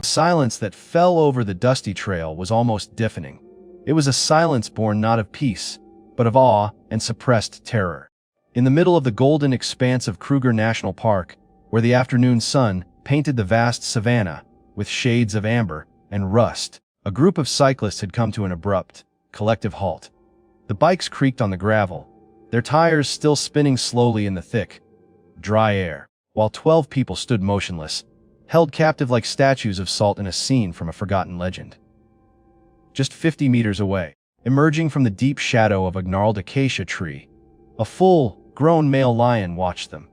The silence that fell over the dusty trail was almost deafening. It was a silence born not of peace, but of awe and suppressed terror. In the middle of the golden expanse of Kruger National Park, where the afternoon sun painted the vast savanna with shades of amber and rust, a group of cyclists had come to an abrupt, collective halt. The bikes creaked on the gravel, their tires still spinning slowly in the thick, dry air, while 12 people stood motionless, held captive like statues of salt in a scene from a forgotten legend. Just 50 meters away, emerging from the deep shadow of a gnarled acacia tree, a full-grown male lion watched them.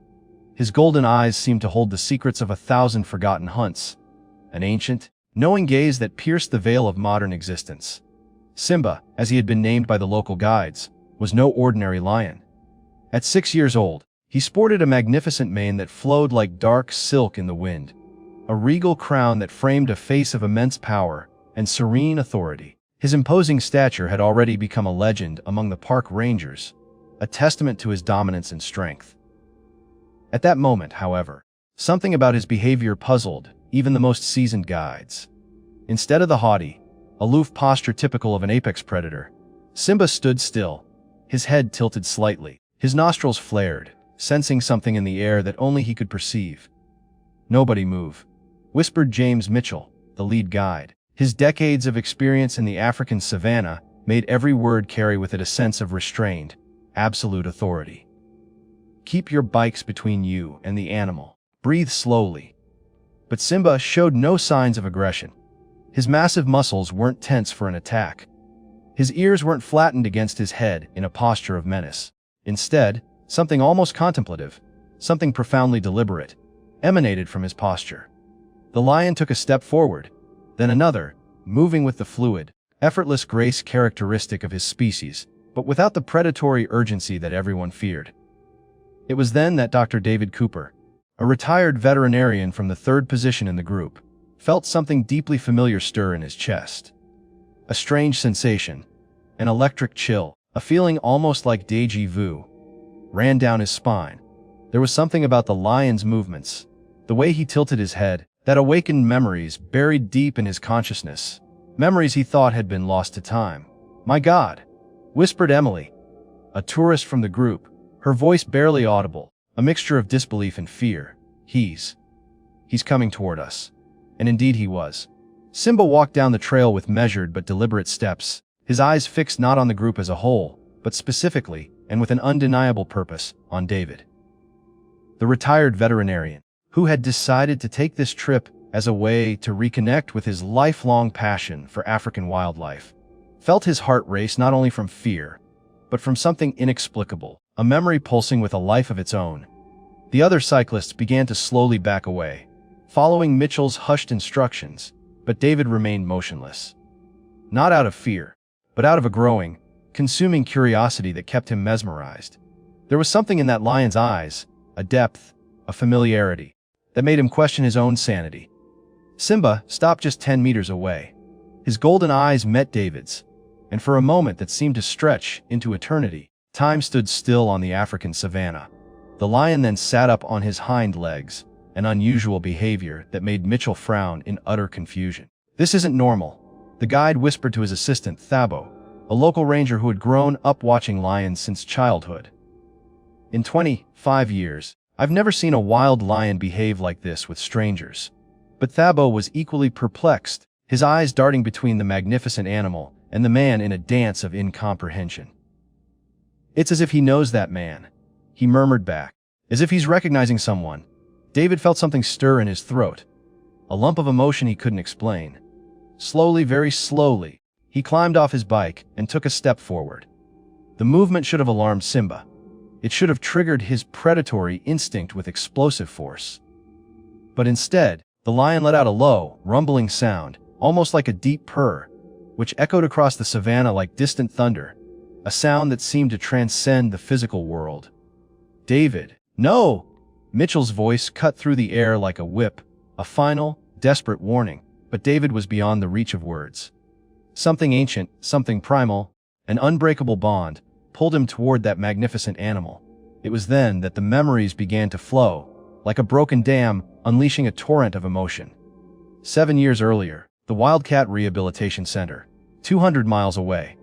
His golden eyes seemed to hold the secrets of 1,000 forgotten hunts, an ancient, knowing gaze that pierced the veil of modern existence. Simba, as he had been named by the local guides, was no ordinary lion. At 6 years old, he sported a magnificent mane that flowed like dark silk in the wind, a regal crown that framed a face of immense power and serene authority. His imposing stature had already become a legend among the park rangers, a testament to his dominance and strength. At that moment, however, something about his behavior puzzled even the most seasoned guides. Instead of the haughty, aloof posture typical of an apex predator, Simba stood still, his head tilted slightly, his nostrils flared, sensing something in the air that only he could perceive. "Nobody move," whispered James Mitchell, the lead guide. His decades of experience in the African savanna made every word carry with it a sense of restrained, absolute authority. "Keep your bikes between you and the animal. Breathe slowly." But Simba showed no signs of aggression. His massive muscles weren't tense for an attack. His ears weren't flattened against his head in a posture of menace. Instead, something almost contemplative, something profoundly deliberate, emanated from his posture. The lion took a step forward, then another, moving with the fluid, effortless grace characteristic of his species, but without the predatory urgency that everyone feared. It was then that Dr. David Cooper, a retired veterinarian from the third position in the group, felt something deeply familiar stir in his chest. A strange sensation, an electric chill, a feeling almost like déjà vu, ran down his spine. There was something about the lion's movements, the way he tilted his head, that awakened memories buried deep in his consciousness, memories he thought had been lost to time. "My God," whispered Emily, a tourist from the group, her voice barely audible, a mixture of disbelief and fear. He's coming toward us." And indeed he was. Simba walked down the trail with measured but deliberate steps, his eyes fixed not on the group as a whole, but specifically, and with an undeniable purpose, on David. The retired veterinarian, who had decided to take this trip as a way to reconnect with his lifelong passion for African wildlife, felt his heart race not only from fear, but from something inexplicable, a memory pulsing with a life of its own. The other cyclists began to slowly back away, following Mitchell's hushed instructions, but David remained motionless. Not out of fear, but out of a growing, consuming curiosity that kept him mesmerized. There was something in that lion's eyes, a depth, a familiarity, that made him question his own sanity. Simba stopped just 10 meters away. His golden eyes met David's, and for a moment that seemed to stretch into eternity, time stood still on the African savanna. The lion then sat up on his hind legs, an unusual behavior that made Mitchell frown in utter confusion. "This isn't normal," the guide whispered to his assistant, Thabo, a local ranger who had grown up watching lions since childhood. "In 25 years, I've never seen a wild lion behave like this with strangers." But Thabo was equally perplexed, his eyes darting between the magnificent animal and the man in a dance of incomprehension. "It's as if he knows that man," he murmured back, "as if he's recognizing someone." David felt something stir in his throat, a lump of emotion he couldn't explain. Slowly, very slowly, he climbed off his bike and took a step forward. The movement should have alarmed Simba. It should have triggered his predatory instinct with explosive force. But instead, the lion let out a low, rumbling sound, almost like a deep purr, which echoed across the savanna like distant thunder, a sound that seemed to transcend the physical world. "David, no!" Mitchell's voice cut through the air like a whip, a final, desperate warning, but David was beyond the reach of words. Something ancient, something primal, an unbreakable bond, pulled him toward that magnificent animal. It was then that the memories began to flow, like a broken dam unleashing a torrent of emotion. 7 years earlier, the Wildcat Rehabilitation Center, 200 miles away.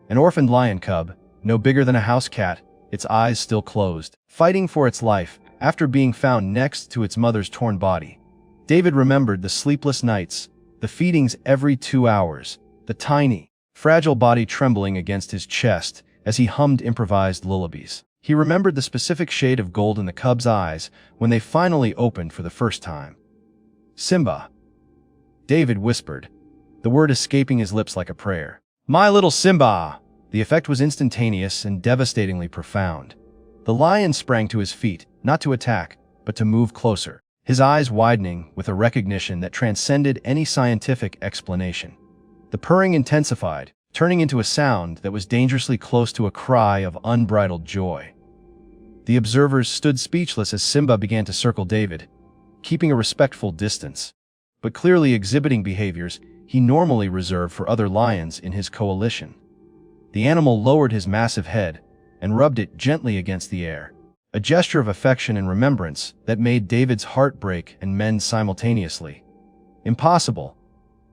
An orphaned lion cub, no bigger than a house cat, its eyes still closed, fighting for its life after being found next to its mother's torn body. David remembered the sleepless nights, the feedings every 2 hours, the tiny, fragile body trembling against his chest as he hummed improvised lullabies. He remembered the specific shade of gold in the cub's eyes when they finally opened for the first time. "Simba," David whispered, the word escaping his lips like a prayer. "My little Simba!" The effect was instantaneous and devastatingly profound. The lion sprang to his feet, not to attack, but to move closer, his eyes widening with a recognition that transcended any scientific explanation. The purring intensified, turning into a sound that was dangerously close to a cry of unbridled joy. The observers stood speechless as Simba began to circle David, keeping a respectful distance, but clearly exhibiting behaviors he normally reserved for other lions in his coalition. The animal lowered his massive head and rubbed it gently against the air, a gesture of affection and remembrance that made David's heart break and mend simultaneously. "Impossible,"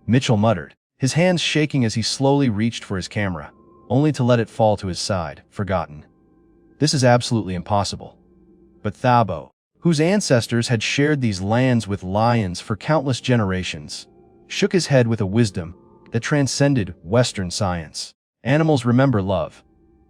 Mitchell muttered, his hands shaking as he slowly reached for his camera, only to let it fall to his side, forgotten. "This is absolutely impossible." But Thabo, whose ancestors had shared these lands with lions for countless generations, shook his head with a wisdom that transcended Western science. "Animals remember love,"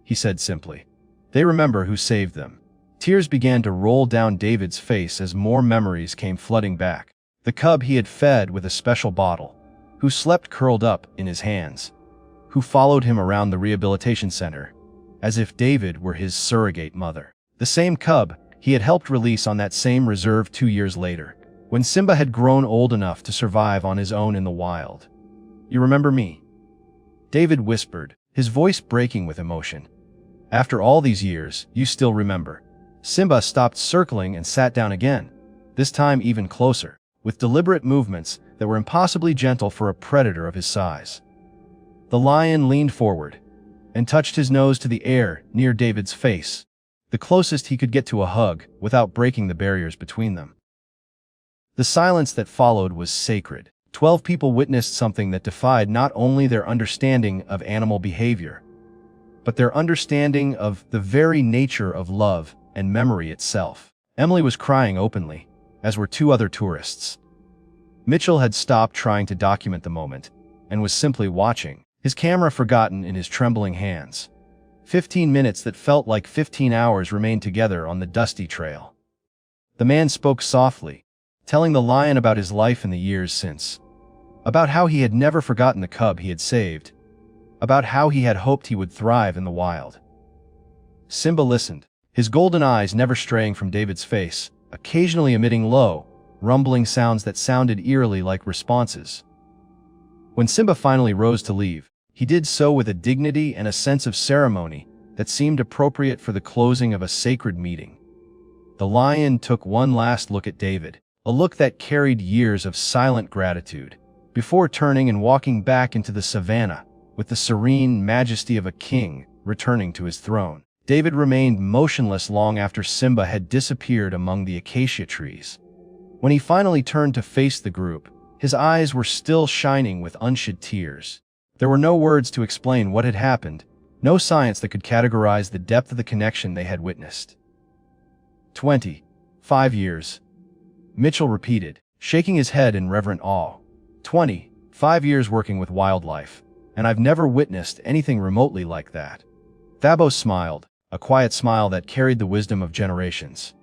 he said simply. "They remember who saved them." Tears began to roll down David's face as more memories came flooding back. The cub he had fed with a special bottle, who slept curled up in his hands, who followed him around the rehabilitation center, as if David were his surrogate mother. The same cub he had helped release on that same reserve 2 years later, when Simba had grown old enough to survive on his own in the wild. "You remember me?" David whispered, his voice breaking with emotion. "After all these years, you still remember." Simba stopped circling and sat down again, this time even closer, with deliberate movements that were impossibly gentle for a predator of his size. The lion leaned forward and touched his nose to the air near David's face, the closest he could get to a hug without breaking the barriers between them. The silence that followed was sacred. 12 people witnessed something that defied not only their understanding of animal behavior, but their understanding of the very nature of love and memory itself. Emily was crying openly, as were 2 other tourists. Mitchell had stopped trying to document the moment and was simply watching, his camera forgotten in his trembling hands. 15 minutes that felt like 15 hours remained together on the dusty trail. The man spoke softly, telling the lion about his life in the years since, about how he had never forgotten the cub he had saved, about how he had hoped he would thrive in the wild. Simba listened, his golden eyes never straying from David's face, occasionally emitting low, rumbling sounds that sounded eerily like responses. When Simba finally rose to leave, he did so with a dignity and a sense of ceremony that seemed appropriate for the closing of a sacred meeting. The lion took one last look at David, a look that carried years of silent gratitude, before turning and walking back into the savannah with the serene majesty of a king returning to his throne. David remained motionless long after Simba had disappeared among the acacia trees. When he finally turned to face the group, his eyes were still shining with unshed tears. There were no words to explain what had happened, no science that could categorize the depth of the connection they had witnessed. 25 years, Mitchell repeated, shaking his head in reverent awe. 25 years working with wildlife, and I've never witnessed anything remotely like that. Thabo smiled, a quiet smile that carried the wisdom of generations.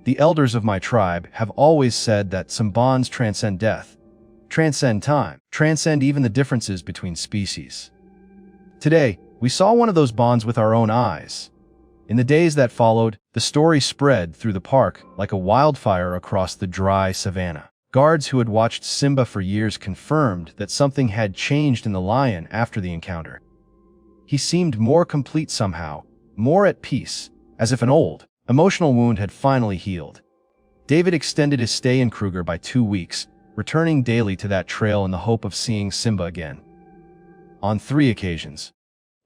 The elders of my tribe have always said that some bonds transcend death, transcend time, transcend even the differences between species. Today, we saw one of those bonds with our own eyes. In the days that followed, the story spread through the park like a wildfire across the dry savannah. Guards who had watched Simba for years confirmed that something had changed in the lion after the encounter. He seemed more complete somehow, more at peace, as if an old, emotional wound had finally healed. David extended his stay in Kruger by 2 weeks, returning daily to that trail in the hope of seeing Simba again. On 3 occasions,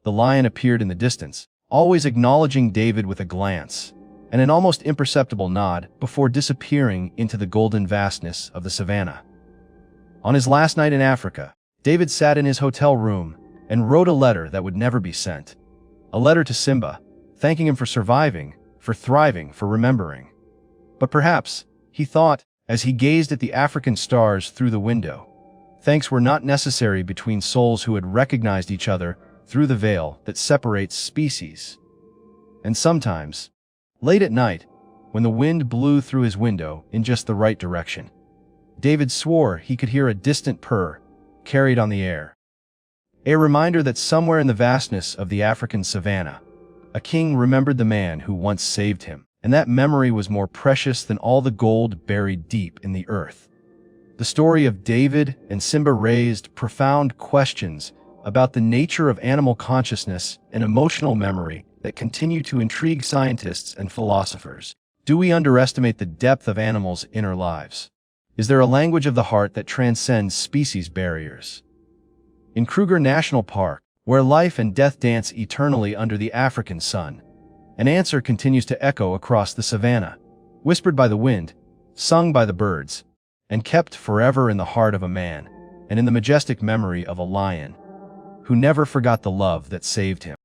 the lion appeared in the distance, always acknowledging David with a glance and an almost imperceptible nod before disappearing into the golden vastness of the savannah. On his last night in Africa, David sat in his hotel room and wrote a letter that would never be sent. A letter to Simba, thanking him for surviving, for thriving, for remembering. But perhaps, he thought, as he gazed at the African stars through the window, thanks were not necessary between souls who had recognized each other through the veil that separates species. And sometimes, late at night, when the wind blew through his window in just the right direction, David swore he could hear a distant purr carried on the air. A reminder that somewhere in the vastness of the African savanna, a king remembered the man who once saved him, and that memory was more precious than all the gold buried deep in the earth. The story of David and Simba raised profound questions about the nature of animal consciousness and emotional memory that continue to intrigue scientists and philosophers. Do we underestimate the depth of animals' inner lives? Is there a language of the heart that transcends species barriers? In Kruger National Park, where life and death dance eternally under the African sun, an answer continues to echo across the savanna, whispered by the wind, sung by the birds, and kept forever in the heart of a man, and in the majestic memory of a lion, who never forgot the love that saved him.